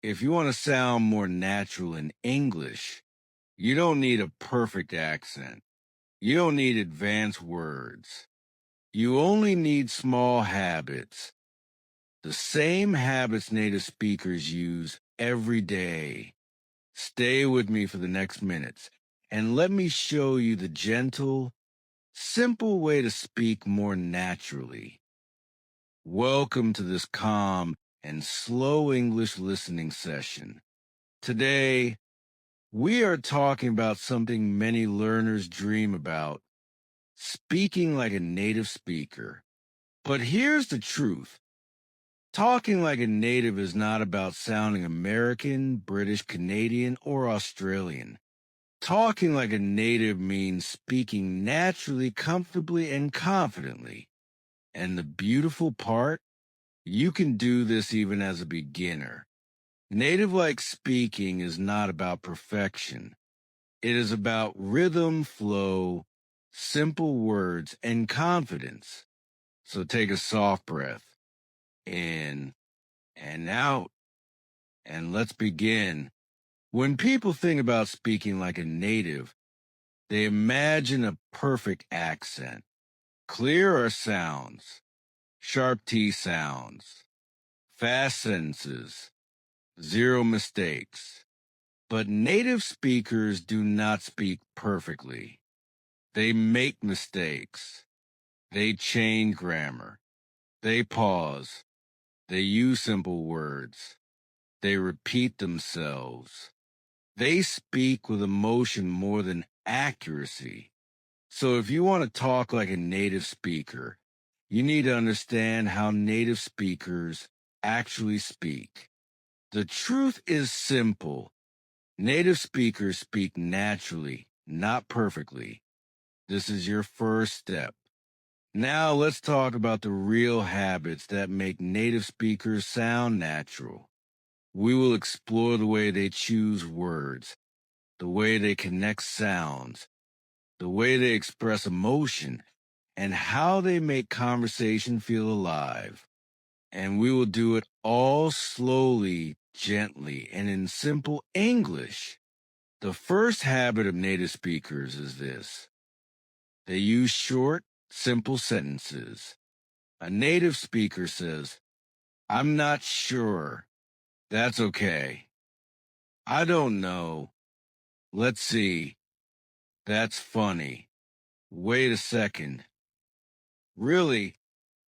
If you want to sound more natural in English, you don't need a perfect accent. You don't need advanced words. You only need small habits. The same habits native speakers use every day. Stay with me for the next minutes and let me show you the gentle, simple way to speak more naturally. Welcome to this calm and slow English listening session. Today, we are talking about something many learners dream about, speaking like a native speaker. But here's the truth. Talking like a native is not about sounding American, British, Canadian, or Australian. Talking like a native means speaking naturally, comfortably, and confidently. And the beautiful part, you can do this even as a beginner. Native-like speaking is not about perfection. It is about rhythm, flow, simple words, and confidence. So take a soft breath in and out, and let's begin. When people think about speaking like a native, they imagine a perfect accent, clear R sounds, sharp T sounds, fast sentences, zero mistakes. But native speakers do not speak perfectly. They make mistakes. They change grammar. They pause. They use simple words. They repeat themselves. They speak with emotion more than accuracy. So if you want to talk like a native speaker, you need to understand how native speakers actually speak. The truth is simple. Native speakers speak naturally, not perfectly. This is your first step. Now let's talk about the real habits that make native speakers sound natural. We will explore the way they choose words, the way they connect sounds, the way they express emotion, and how they make conversation feel alive. And we will do it all slowly, gently, and in simple English. The first habit of native speakers is this. They use short, simple sentences. A native speaker says, I'm not sure. That's okay. I don't know. Let's see. That's funny. Wait a second. Really?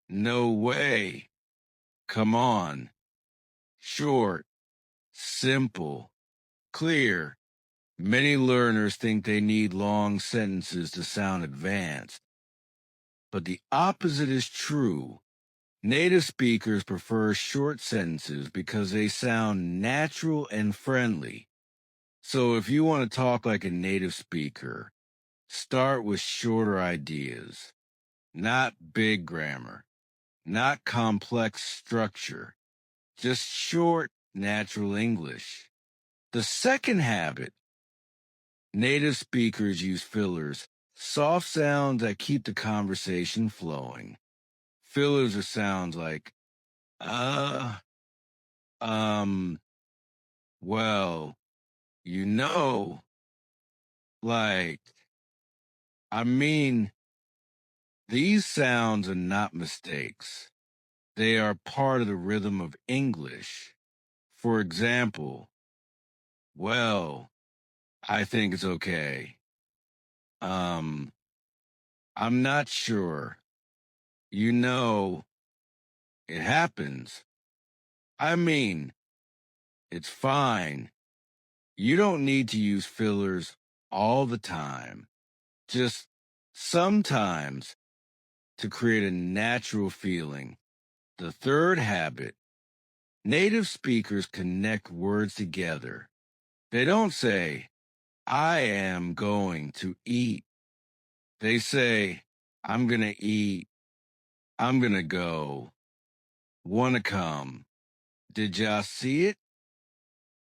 No way. Come on. Short, simple, clear. Many learners think they need long sentences to sound advanced. But the opposite is true. Native speakers prefer short sentences because they sound natural and friendly. So if you want to talk like a native speaker, start with shorter ideas, not big grammar, not complex structure, just short, natural English. The second habit, native speakers use fillers, soft sounds that keep the conversation flowing. Fillers are sounds like, uh, um, well, you know, like, I mean, these sounds are not mistakes. They are part of the rhythm of English. For example, well, I think it's okay. Um, I'm not sure. You know, it happens. I mean, it's fine. You don't need to use fillers all the time. Just sometimes to create a natural feeling. The third habit, native speakers connect words together. They don't say, I am going to eat. They say, I'm going to eat. I'm going to go. Want to come. Did y'all see it?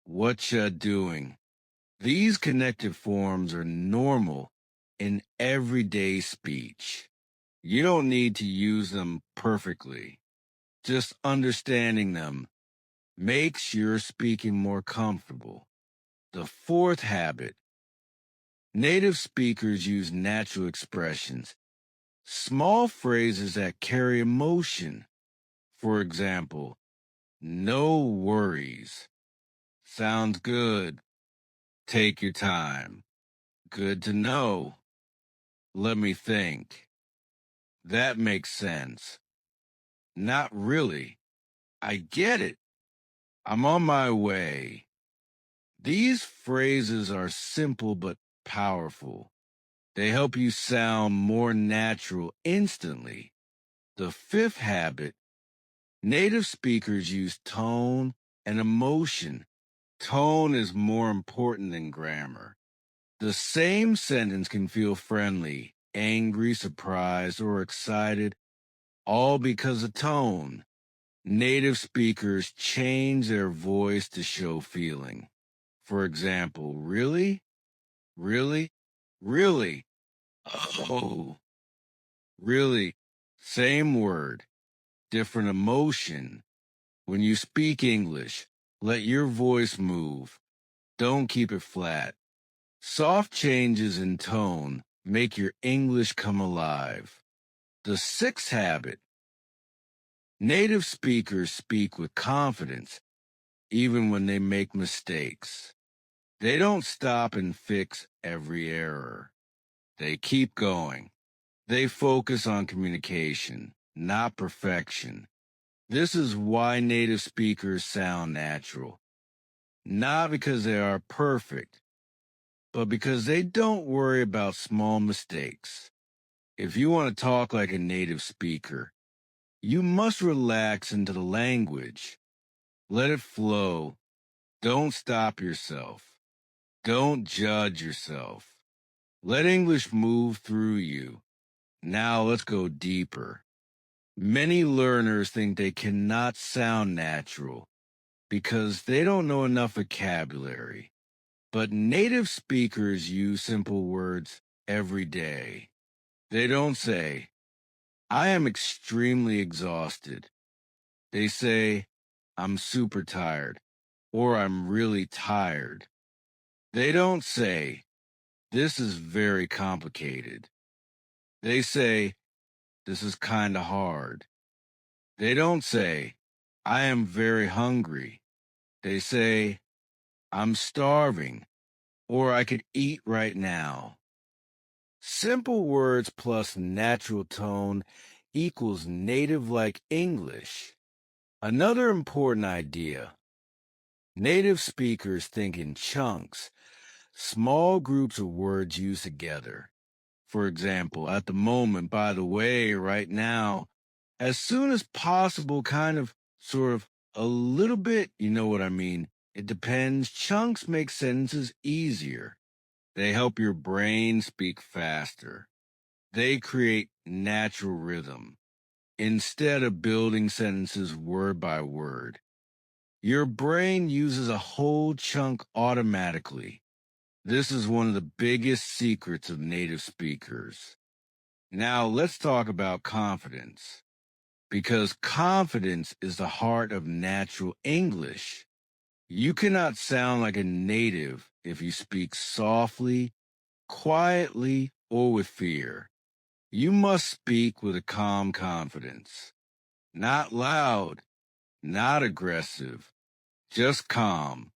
What ya doing? These connected forms are normal in everyday speech. You don't need to use them perfectly. Just understanding them makes your speaking more comfortable. The fourth habit, native speakers use natural expressions, small phrases that carry emotion. For example, no worries. Sounds good. Take your time. Good to know. Let me think. That makes sense. Not really. I get it. I'm on my way. These phrases are simple but powerful. They help you sound more natural instantly. The fifth habit, native speakers use tone and emotion. Tone is more important than grammar. The same sentence can feel friendly, angry, surprised, or excited, all because of tone. Native speakers change their voice to show feeling. For example, really? Really? Really? Oh, really? Same word, different emotion. When you speak English, let your voice move. Don't keep it flat. Soft changes in tone make your English come alive. The sixth habit, native speakers speak with confidence even when they make mistakes. They don't stop and fix every error. They keep going. They focus on communication, not perfection. This is why native speakers sound natural. Not because they are perfect, but because they don't worry about small mistakes. If you want to talk like a native speaker, you must relax into the language. Let it flow. Don't stop yourself. Don't judge yourself. Let English move through you. Now let's go deeper. Many learners think they cannot sound natural because they don't know enough vocabulary. But native speakers use simple words every day. They don't say, I am extremely exhausted. They say, I'm super tired, or I'm really tired. They don't say, this is very complicated. They say, this is kind of hard. They don't say, I am very hungry. They say, I'm starving, or I could eat right now. Simple words plus natural tone equals native-like English. Another important idea. Native speakers think in chunks, small groups of words used together. For example, at the moment, by the way, right now, as soon as possible, kind of, sort of, a little bit, you know what I mean. It depends. Chunks make sentences easier. They help your brain speak faster. They create natural rhythm instead of building sentences word by word. Your brain uses a whole chunk automatically. This is one of the biggest secrets of native speakers. Now let's talk about confidence, because confidence is the heart of natural English. You cannot sound like a native if you speak softly, quietly, or with fear. You must speak with a calm confidence. Not loud, not aggressive, just calm.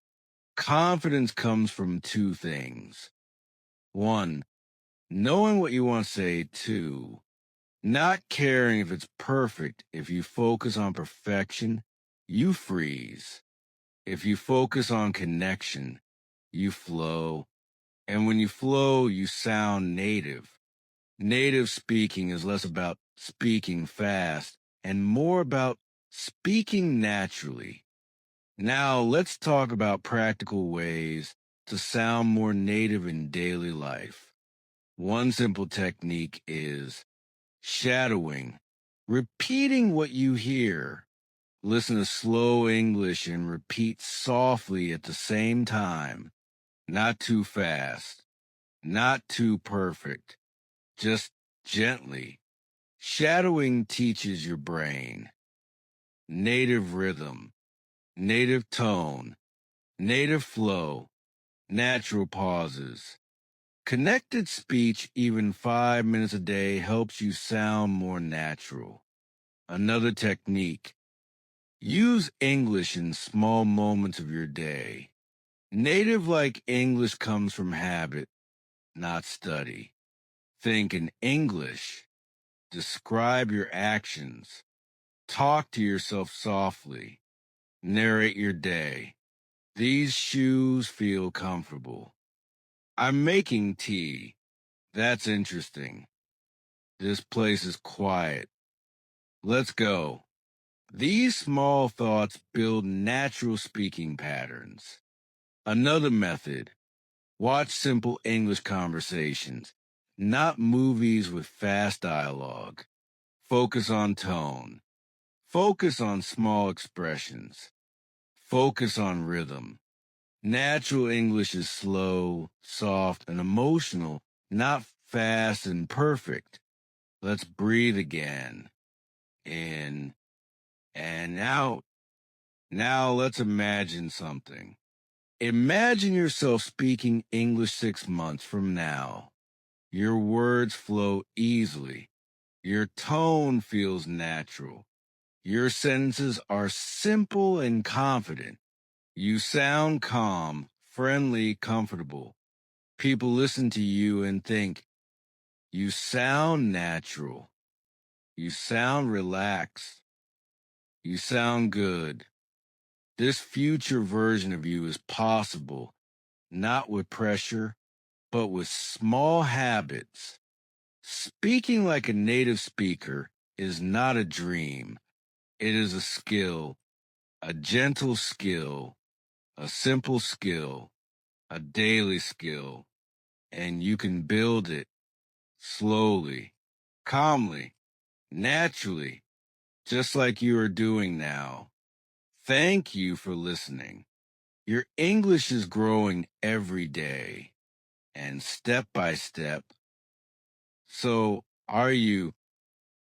Confidence comes from two things. One, knowing what you want to say. Two, not caring if it's perfect. If you focus on perfection, you freeze. If you focus on connection, you flow. And when you flow, you sound native. Native speaking is less about speaking fast and more about speaking naturally. Now, let's talk about practical ways to sound more native in daily life. One simple technique is shadowing, repeating what you hear. Listen to slow English and repeat softly at the same time. Not too fast, not too perfect, just gently. Shadowing teaches your brain native rhythm. native tone, native flow, natural pauses. Connected speech, even 5 minutes a day, helps you sound more natural. Another technique: use English in small moments of your day. Native like English comes from habit, not study. Think in English. Describe your actions. Talk to yourself softly. Narrate your day. These shoes feel comfortable. I'm making tea. That's interesting. This place is quiet. Let's go. These small thoughts build natural speaking patterns. Another method: watch simple English conversations, not movies with fast dialogue. Focus on tone. Focus on small expressions. Focus on rhythm. Natural English is slow, soft, and emotional, not fast and perfect. Let's breathe again. In and out. Now let's imagine something. Imagine yourself speaking English 6 months from now. Your words flow easily. Your tone feels natural. Your sentences are simple and confident. You sound calm, friendly, comfortable. People listen to you and think, you sound natural. You sound relaxed. You sound good. This future version of you is possible, not with pressure, but with small habits. Speaking like a native speaker is not a dream. It is a skill, a gentle skill, a simple skill, a daily skill, and you can build it slowly, calmly, naturally, just like you are doing now. Thank you for listening. Your English is growing every day and step by step. So, are you